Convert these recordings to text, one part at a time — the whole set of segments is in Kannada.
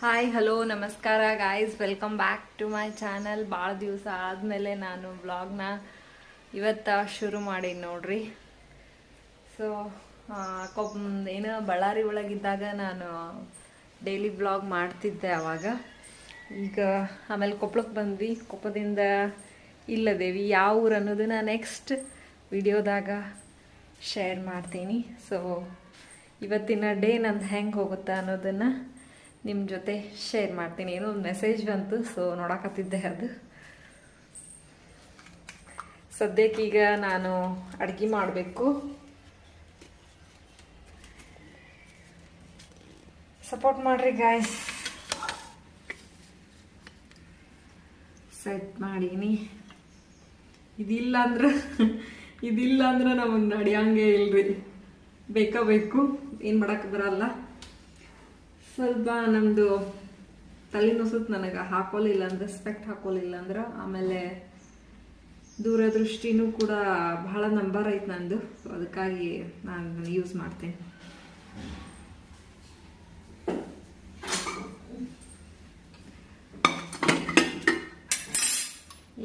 ಹಾಯ್ ಹಲೋ ನಮಸ್ಕಾರ guys, welcome back to my channel. ಭಾಳ ದಿವಸ ಆದಮೇಲೆ ನಾನು ವ್ಲಾಗ್ನ ಇವತ್ತು ಶುರು ಮಾಡಿ ನೋಡ್ರಿ. ಸೊ ಏನು ಬಳ್ಳಾರಿ ಒಳಗಿದ್ದಾಗ ನಾನು ಡೈಲಿ ವ್ಲಾಗ್ ಮಾಡ್ತಿದ್ದೆ ಅವಾಗ. ಈಗ ಆಮೇಲೆ ಕೊಪ್ಪಳಕ್ಕೆ ಬಂದ್ವಿ. ಕೊಪ್ಪದಿಂದ ಇಲ್ಲದೇವಿ ಯಾವ ಊರು ಅನ್ನೋದನ್ನ ನೆಕ್ಸ್ಟ್ ವಿಡಿಯೋದಾಗ ಶೇರ್ ಮಾಡ್ತೀನಿ. ಸೊ ಇವತ್ತಿನ ಡೇ ನಂದು ಹೆಂಗೆ ಹೋಗುತ್ತಾ ಅನ್ನೋದನ್ನು ನಿಮ್ಮ ಜೊತೆ ಶೇರ್ ಮಾಡ್ತೀನಿ. ಏನೋ ಒಂದು ಮೆಸೇಜ್ ಬಂತು, ಸೊ ನೋಡಕತ್ತಿದ್ದೆ. ಅದು ಸದ್ಯಕ್ಕೀಗ ನಾನು ಅಡುಗೆ ಮಾಡಬೇಕು. ಸಪೋರ್ಟ್ ಮಾಡ್ರಿ ಗಾಯ್ಸ್. ಸೆಟ್ ಮಾಡೀನಿ. ಇದಿಲ್ಲ ಅಂದ್ರೆ ನಮಗೆ ನಡೆಯಂಗೆ ಇಲ್ರಿ. ಬೇಕು ಏನು ಮಾಡಕ್ಕೆ ಬರಲ್ಲ. ಸ್ವಲ್ಪ ನಮ್ಮದು ತಲೆನೋಸುತ್ತೆ ನನಗೆ. ಹಾಕೊಳ್ಳಿಲ್ಲ ಅಂದ್ರೆ ಸ್ಪೆಕ್ಟ್ ಹಾಕೊಳ್ಳಿಲ್ಲ ಅಂದ್ರೆ ಆಮೇಲೆ ದೂರದೃಷ್ಟಿನೂ ಕೂಡ ಬಹಳ ನಂಬರ್ ಐತೆ ನಂದು. ಸೊ ಅದಕ್ಕಾಗಿ ನಾನು ಯೂಸ್ ಮಾಡ್ತೀನಿ.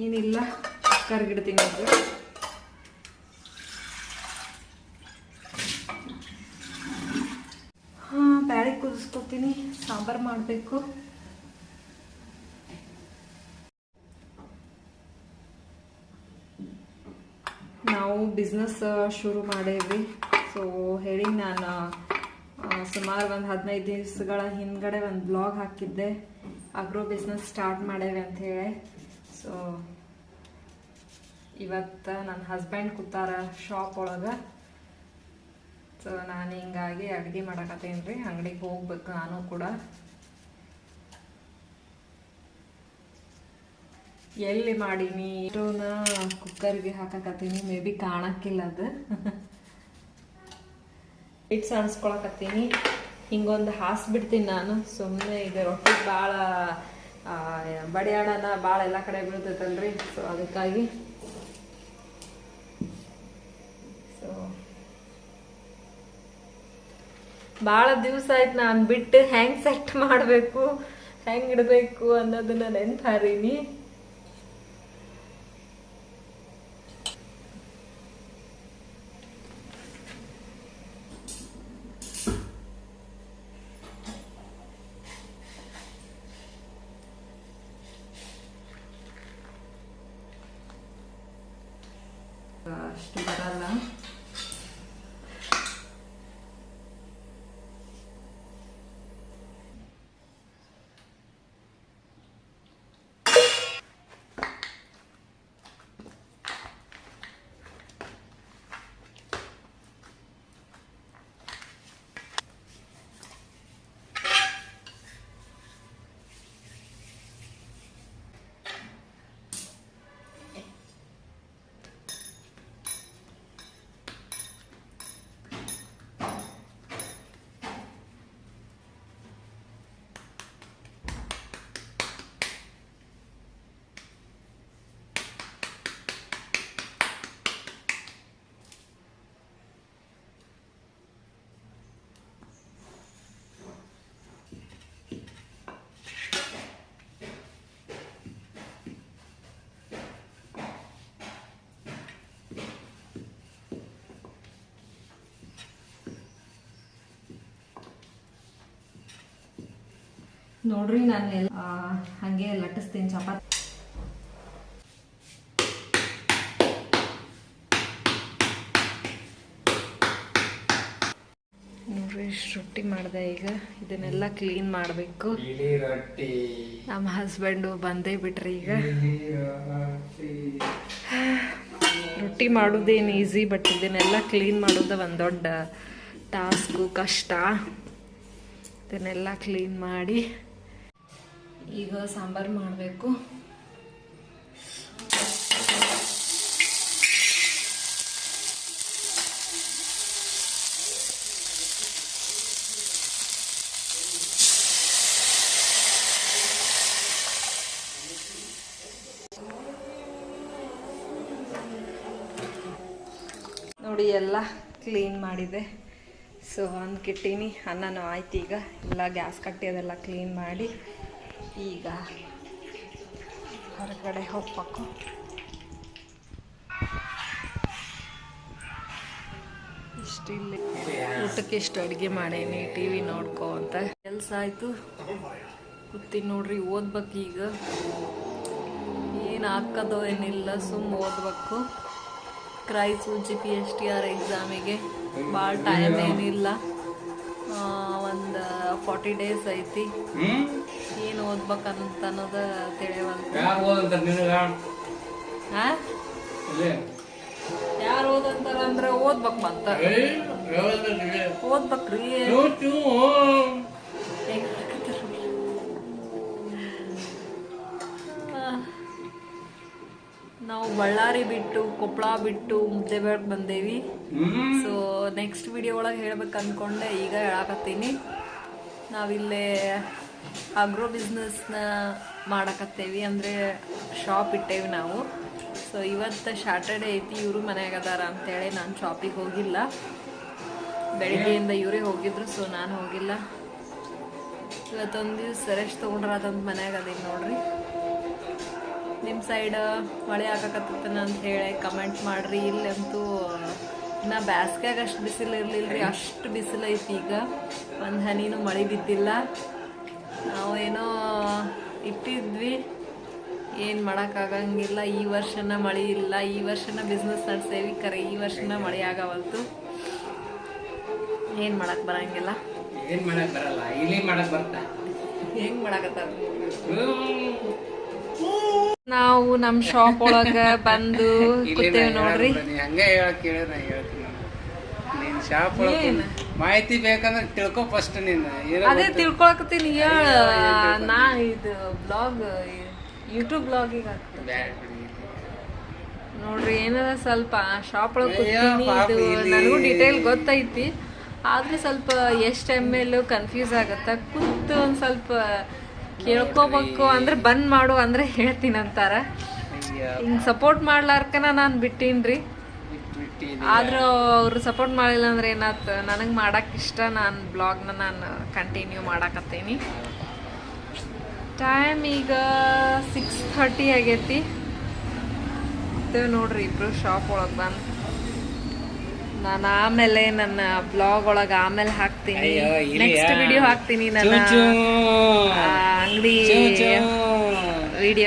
ಏನಿಲ್ಲ, ಕರ್ಗಿಡ್ತೀನಿ ಅದು. ಬ್ಯಾಳಿ ಕುದಿಸ್ಕೊತೀನಿ. ಸಾಂಬಾರು ಮಾಡಬೇಕು. ನಾವು ಬಿಸ್ನೆಸ್ ಶುರು ಮಾಡೇವಿ. ಸೊ ಹೇಳಿ ನಾನು ಸುಮಾರು ಒಂದು 15 ದಿವಸಗಳ ಹಿಂದ್ಗಡೆ ಒಂದು ಬ್ಲಾಗ್ ಹಾಕಿದ್ದೆ, ಆಗ್ರೋ ಬಿಸ್ನೆಸ್ ಸ್ಟಾರ್ಟ್ ಮಾಡೇವಿ ಅಂತ ಹೇಳಿ. ಸೊ ಇವತ್ತು ನನ್ನ ಹಸ್ಬೆಂಡ್ ಕೂತಾರ ಶಾಪ್ ಒಳಗೆ. ಸೊ ನಾನು ಹಿಂಗಾಗಿ ಅಡುಗೆ ಮಾಡಕತ್ತೀನಿ ರೀ. ಅಂಗಡಿಗೆ ಹೋಗ್ಬೇಕು ನಾನು ಕೂಡ. ಎಲ್ಲಿ ಮಾಡೀನಿ ಇಷ್ಟೂನ ಕುಕ್ಕರ್ಗೆ ಹಾಕಕತ್ತೀನಿ. ಮೇ ಬಿ ಕಾಣಕ್ಕಿಲ್ಲ ಅದು. ಹಿಟ್ಟು ಸಣ್ಸ್ಕೊಳಕತ್ತೀನಿ. ಹಿಂಗೊಂದು ಹಾಸ್ಬಿಡ್ತೀನಿ ನಾನು ಸುಮ್ಮನೆ. ಈಗ ರೊಟ್ಟಿಗೆ ಭಾಳ ಬಡಿಯಾಡನ ಭಾಳ ಎಲ್ಲ ಕಡೆ ಬೀಳ್ತೈತಲ್ರಿ. ಸೊ ಅದಕ್ಕಾಗಿ ಭಾಳ ದಿವಸ ಆಯ್ತು ನಾನು ಬಿಟ್ಟು ಹೆಂಗೆ ಸೆಟ್ ಮಾಡಬೇಕು, ಹೆಂಗೆ ಇಡಬೇಕು ಅನ್ನೋದನ್ನ ನೆನ್ಪಾರೀನಿ. ಅಷ್ಟು ಬರಲ್ಲ. ನೋಡ್ರಿ ನಾನು ಹಂಗೆ ಲಟ್ಟಿಸ್ತೀನಿ ಚಪಾತಿ. ನೋಡ್ರಿ ಇಷ್ಟು ರೊಟ್ಟಿ ಮಾಡಿದೆ. ಈಗ ಇದನ್ನೆಲ್ಲ ಕ್ಲೀನ್ ಮಾಡಬೇಕು. ನಮ್ಮ ಹಸ್ಬೆಂಡು ಬಂದೇ ಬಿಟ್ರಿ. ಈಗ ರೊಟ್ಟಿ ಮಾಡೋದೇನು ಈಸಿ, ಬಟ್ ಇದನ್ನೆಲ್ಲ ಕ್ಲೀನ್ ಮಾಡೋದು ಒಂದು ದೊಡ್ಡ ಟಾಸ್ಕು, ಕಷ್ಟ. ಇದನ್ನೆಲ್ಲ ಕ್ಲೀನ್ ಮಾಡಿ ಈಗ ಸಾಂಬಾರು ಮಾಡಬೇಕು. ನೋಡಿ ಎಲ್ಲ ಕ್ಲೀನ್ ಮಾಡಿದೆ. ಸೊ ಅಂದ್ಕಿಟ್ಟೀನಿ. ಅನ್ನನೂ ಆಯ್ತು. ಈಗ ಎಲ್ಲ ಗ್ಯಾಸ್ ಕಟ್ಟಿ ಅದೆಲ್ಲ ಕ್ಲೀನ್ ಮಾಡಿ ಈಗ ಹೊರಗಡೆ ಹೋಗ್ಬೇಕು. ಇಷ್ಟಿಲ್ಲಿ ಊಟಕ್ಕೆ ಇಷ್ಟು ಅಡುಗೆ ಮಾಡೇನಿ, ಟಿ ವಿ ನೋಡ್ಕೊ ಅಂತ ಕೆಲಸ ಆಯಿತು. ಕೂತೀನಿ ನೋಡ್ರಿ, ಓದ್ಬೇಕು. ಈಗ ಏನು ಹಾಕೋದೋ ಏನಿಲ್ಲ, ಸುಮ್ಮ ಓದ್ಬೇಕು. ಕ್ರೈಸು GPSTR ಎಕ್ಸಾಮಿಗೆ ಭಾಳ ಟೈಮ್ ಏನಿಲ್ಲ, ಒಂದು 40 days ಐತಿ. ಏನು ಓದ್ಬೇಕಂತ ಅನ್ನೋದು ತಿಳಿಯವಲ್ತು. ಯಾರು ಓದಂತಾರ ಅಂದ್ರೆ ಓದ್ಬೇಕು. ಮತ್ತ ಓದ್ಬೇಕ್ರಿ. ನಾವು ಬಳ್ಳಾರಿ ಬಿಟ್ಟು ಕೊಪ್ಪಳ ಬಿಟ್ಟು ಮುದ್ದೇಬೇಳ್ ಬಂದೇವಿ. ಸೊ ನೆಕ್ಸ್ಟ್ ವಿಡಿಯೋ ಒಳಗೆ ಹೇಳ್ಬೇಕು ಅಂದ್ಕೊಂಡೆ, ಈಗ ಹೇಳಕತ್ತೀನಿ. ನಾವಿಲ್ಲೇ ಅಗ್ರೋ ಬಿಸ್ನೆಸ್ನ ಮಾಡಕತ್ತೇವಿ, ಅಂದರೆ ಶಾಪ್ ಇಟ್ಟೇವಿ ನಾವು. ಸೊ ಇವತ್ತು ಸ್ಯಾಟರ್ಡೇ ಐತಿ, ಇವರು ಮನ್ಯಾಗ ಅದಾರ ಅಂತೇಳಿ ನಾನು ಶಾಪಿಗೆ ಹೋಗಿಲ್ಲ. ಬೆಳಿಗ್ಗೆಯಿಂದ ಇವರೇ ಹೋಗಿದ್ರು, ಸೊ ನಾನು ಹೋಗಿಲ್ಲ. ಇವತ್ತೊಂದು ದಿವ್ಸ ರೆಸ್ಟ್ ತೊಗೊಂಡ್ರಾದಂತ ಮನ್ಯಾಗ ಅದೀನಿ ನೋಡ್ರಿ. ನಿಮ್ಮ ಸೈಡ್ ಮಳೆ ಆಗಕತ್ತನ ಅಂತ ಹೇಳಿ ಕಮೆಂಟ್ ಮಾಡಿರಿ. ಇಲ್ಲಂತೂ ಇನ್ನು ಬ್ಯಾಸ್ಗ್ಯಾಗ ಅಷ್ಟು ಬಿಸಿಲು ಇರಲಿಲ್ಲ ರೀ, ಅಷ್ಟು ಬಿಸಿಲು ಐತಿ. ಈಗ ಒಂದು ಹನಿನೂ ಮಳೆ ಬಿದ್ದಿಲ್ಲ. ನಾವೇನೋ ಇಟ್ಟಿದ್ವಿ, ಏನು ಮಾಡೋಕ್ಕಾಗಂಗಿಲ್ಲ. ಈ ವರ್ಷನ ಮಳೆ ಇಲ್ಲ, ಈ ವರ್ಷನ ಬಿಸ್ನೆಸ್ ನಡೆಸೇವಿ, ಕರೆ ಈ ವರ್ಷನ ಮಳೆ ಆಗವಲ್ತು. ಏನು ಮಾಡಕ್ಕೆ ಬರಂಗಿಲ್ಲ. ಏನು ಮಾಡಕ್ಕೆ ಬರಲ್ಲ, ಇಲ್ಲಿ ಮಾಡಕ್ಕೆ ಬರ್ತಾ. ಹೆಂಗೆ ಮಾಡಕತ್ತಾರ? ನಾವು ನಮ್ಮ ಶಾಪ್ ಒಳಗೆ ಬಂದು ಕೂತೇವೆ ನೋಡ್ರಿ. ಹಂಗೆ ಹೇಳಕ್ ಕೇಳಿ ನಾ ಹೇಳ್ತೀನಿ. ನೀನ್ ಶಾಪ್ ಒಳಗೆ ಮಾಹಿತಿ ಬೇಕಂದ್ರೆ ತಿಳ್ಕೊ ಫಸ್ಟ್. ನೀನು ಅದೇ ತಿಳ್ಕೊಳಕತ್ತೀನಿ. ಹೇಳ, ನಾ ಇದು ಬ್ಲಾಗ್ ಯೂಟ್ಯೂಬ್ ಬ್ಲಾಗಿಗೆ ಹಾಕ್ತೀನಿ ನೋಡ್ರಿ. ಏನಾರ ಸ್ವಲ್ಪ ಶಾಪ್ ಒಳಗೆ ಕೂತೀನಿ. ಇದು ನನಗೂ ಡೀಟೇಲ್ ಗೊತ್ತೈತಿ, ಆದ್ರೆ ಸ್ವಲ್ಪ ಎಷ್ಟು ML ಕನ್ಫ್ಯೂಸ್ ಆಗತ್ತ. ಕೂತು ಒಂದು ಸ್ವಲ್ಪ ಕೇಳ್ಕೋಬೇಕು ಅಂದ್ರೆ ಬಂದ್ ಮಾಡು ಅಂದ್ರೆ ಹೇಳ್ತೀನಿ ಅಂತಾರ. ಹಿಂಗೆ ಸಪೋರ್ಟ್ ಮಾಡ್ಲಾರ್ಕನ ನಾನು ಬಿಟ್ಟೀನ್ರಿ. ಆದ್ರೂ ಅವ್ರು ಸಪೋರ್ಟ್ ಮಾಡಿಲ್ಲ ಅಂದ್ರೆ ಏನಾಯ್ತು, ನನಗೆ ಮಾಡಕ್ಕೆ ಇಷ್ಟ. ನಾನು ಬ್ಲಾಗ್ನ ನಾನು ಕಂಟಿನ್ಯೂ ಮಾಡಕತ್ತೀನಿ. ಟೈಮ್ ಈಗ 6:30 ಆಗೈತಿ. ನೋಡ್ರಿ ಇಬ್ರು ಶಾಪ್ ಒಳಗೆ ಬಂದು. ನಾನು ಆಮೇಲೆ ನನ್ನ ಬ್ಲಾಗ್ ಒಳಗೆ ಆಮೇಲೆ ಹಾಕ್ತೀನಿ, ನೆಕ್ಸ್ಟ್ ವಿಡಿಯೋ ಹಾಕ್ತೀನಿ. ನನ್ನ ಅಂಗಡಿ ವಿಡಿಯೋ